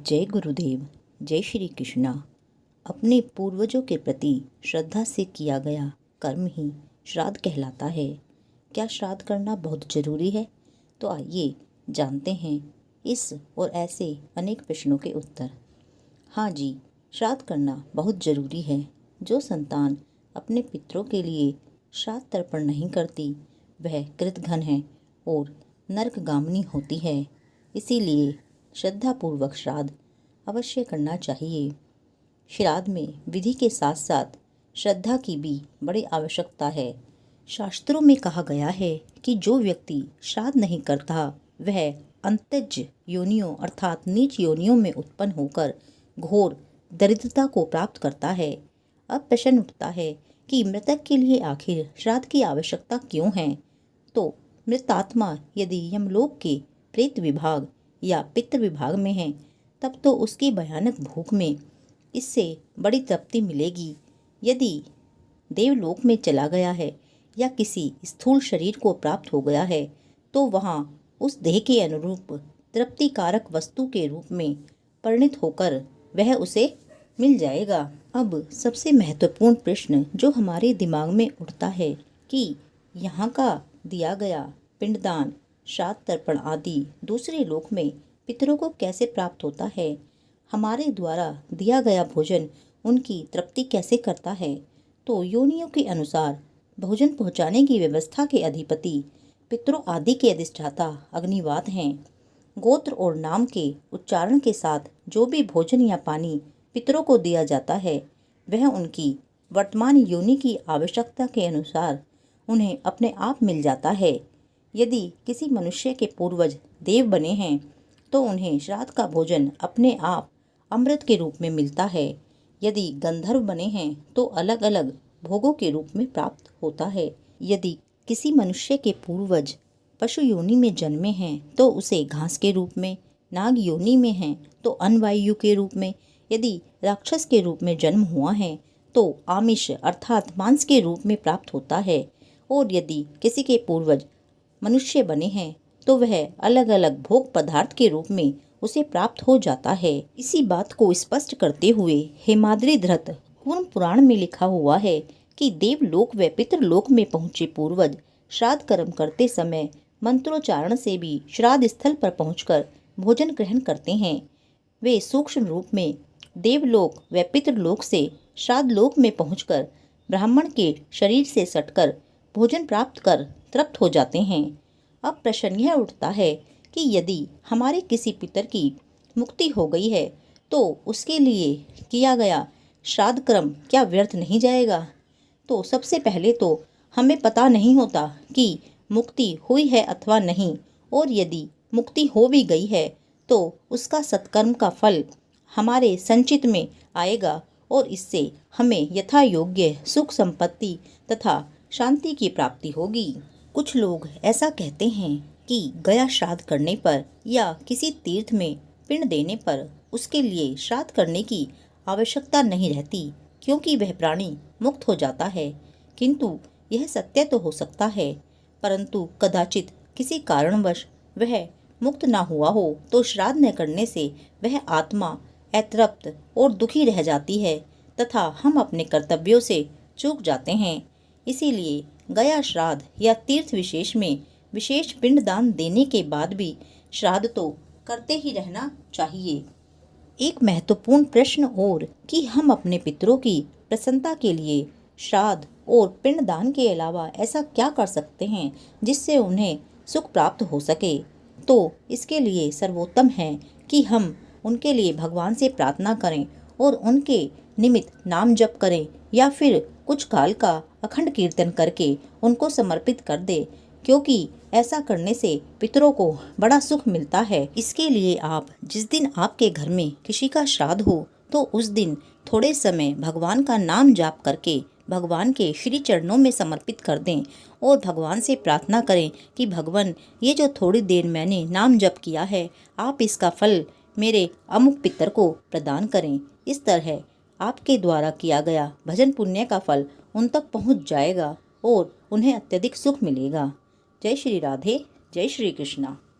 जय गुरुदेव, जय श्री कृष्णा। अपने पूर्वजों के प्रति श्रद्धा से किया गया कर्म ही श्राद्ध कहलाता है। क्या श्राद्ध करना बहुत जरूरी है? तो आइए जानते हैं इस और ऐसे अनेक प्रश्नों के उत्तर। हाँ जी, श्राद्ध करना बहुत जरूरी है। जो संतान अपने पितरों के लिए श्राद्ध तर्पण नहीं करती वह कृतघ्न है और नरकगामिनी होती है। इसीलिए श्रद्धापूर्वक श्राद्ध अवश्य करना चाहिए। श्राद्ध में विधि के साथ साथ श्रद्धा की भी बड़ी आवश्यकता है। शास्त्रों में कहा गया है कि जो व्यक्ति श्राद्ध नहीं करता वह अंतज योनियों अर्थात नीच योनियों में उत्पन्न होकर घोर दरिद्रता को प्राप्त करता है। अब प्रश्न उठता है कि मृतक के लिए आखिर श्राद्ध की आवश्यकता क्यों है? तो मृतात्मा यदि यमलोक के प्रेत विभाग या पितृ विभाग में है तब तो उसकी भयानक भूख में इससे बड़ी तृप्ति मिलेगी। यदि देवलोक में चला गया है या किसी स्थूल शरीर को प्राप्त हो गया है तो वहाँ उस देह के अनुरूप तृप्तिकारक वस्तु के रूप में परिणित होकर वह उसे मिल जाएगा। अब सबसे महत्वपूर्ण प्रश्न जो हमारे दिमाग में उठता है कि यहाँ का दिया गया पिंडदान, श्राद्ध तर्पण आदि दूसरे लोक में पितरों को कैसे प्राप्त होता है? हमारे द्वारा दिया गया भोजन उनकी तृप्ति कैसे करता है? तो योनियों के अनुसार भोजन पहुँचाने की व्यवस्था के अधिपति पितरों आदि के अधिष्ठाता अग्निवाद हैं। गोत्र और नाम के उच्चारण के साथ जो भी भोजन या पानी पितरों को दिया जाता है वह उनकी वर्तमान योनि की आवश्यकता के अनुसार उन्हें अपने आप मिल जाता है। यदि किसी मनुष्य के पूर्वज देव बने हैं तो उन्हें श्राद्ध का भोजन अपने आप अमृत के रूप में मिलता है। यदि गंधर्व बने हैं तो अलग अलग भोगों के रूप में प्राप्त होता है। यदि किसी मनुष्य के पूर्वज पशु योनि में जन्मे हैं तो उसे घास के रूप में, नाग योनि में हैं तो अनवायु के रूप में, यदि राक्षस के रूप में जन्म हुआ है तो आमिष अर्थात मांस के रूप में प्राप्त होता है। और यदि किसी के पूर्वज मनुष्य बने हैं तो वह अलग अलग भोग पदार्थ के रूप में उसे प्राप्त हो जाता है। इसी बात को स्पष्ट करते हुए हेमाद्रि धृत कूर्म पुराण में लिखा हुआ है कि देवलोक व पितृलोक में पहुँचे पूर्वज श्राद्ध कर्म करते समय मंत्रोच्चारण से भी श्राद्ध स्थल पर पहुंचकर भोजन ग्रहण करते हैं। वे सूक्ष्म रूप में देवलोक व पितृलोक से श्राद्ध लोक में पहुंचकर ब्राह्मण के शरीर से सटकर भोजन प्राप्त कर तृप्त हो जाते हैं। अब प्रश्न यह उठता है कि यदि हमारे किसी पितर की मुक्ति हो गई है तो उसके लिए किया गया श्राद्ध कर्म क्या व्यर्थ नहीं जाएगा? तो सबसे पहले तो हमें पता नहीं होता कि मुक्ति हुई है अथवा नहीं, और यदि मुक्ति हो भी गई है तो उसका सत्कर्म का फल हमारे संचित में आएगा और इससे हमें यथा योग्य सुख संपत्ति तथा शांति की प्राप्ति होगी। कुछ लोग ऐसा कहते हैं कि गया श्राद्ध करने पर या किसी तीर्थ में पिंड देने पर उसके लिए श्राद्ध करने की आवश्यकता नहीं रहती क्योंकि वह प्राणी मुक्त हो जाता है। किंतु यह सत्य तो हो सकता है, परंतु कदाचित किसी कारणवश वह मुक्त ना हुआ हो तो श्राद्ध न करने से वह आत्मा अतृप्त और दुखी रह जाती है तथा हम अपने कर्तव्यों से चूक जाते हैं। इसीलिए गया श्राद्ध या तीर्थ विशेष में विशेष पिंडदान देने के बाद भी श्राद्ध तो करते ही रहना चाहिए। एक महत्वपूर्ण प्रश्न और कि हम अपने पितरों की प्रसन्नता के लिए श्राद्ध और पिंडदान के अलावा ऐसा क्या कर सकते हैं जिससे उन्हें सुख प्राप्त हो सके? तो इसके लिए सर्वोत्तम है कि हम उनके लिए भगवान से प्रार्थना करें और उनके निमित्त नाम जप करें या फिर कुछ काल का अखंड कीर्तन करके उनको समर्पित कर दे, क्योंकि ऐसा करने से पितरों को बड़ा सुख मिलता है। इसके लिए आप जिस दिन आपके घर में किसी का श्राद्ध हो तो उस दिन थोड़े समय भगवान का नाम जाप करके भगवान के श्री चरणों में समर्पित कर दें और भगवान से प्रार्थना करें कि भगवान, ये जो थोड़ी देर मैंने नाम जप किया है आप इसका फल मेरे अमुक पितर को प्रदान करें। इस तरह आपके द्वारा किया गया भजन पुण्य का फल उन तक पहुंच जाएगा और उन्हें अत्यधिक सुख मिलेगा। जय श्री राधे, जय श्री कृष्णा।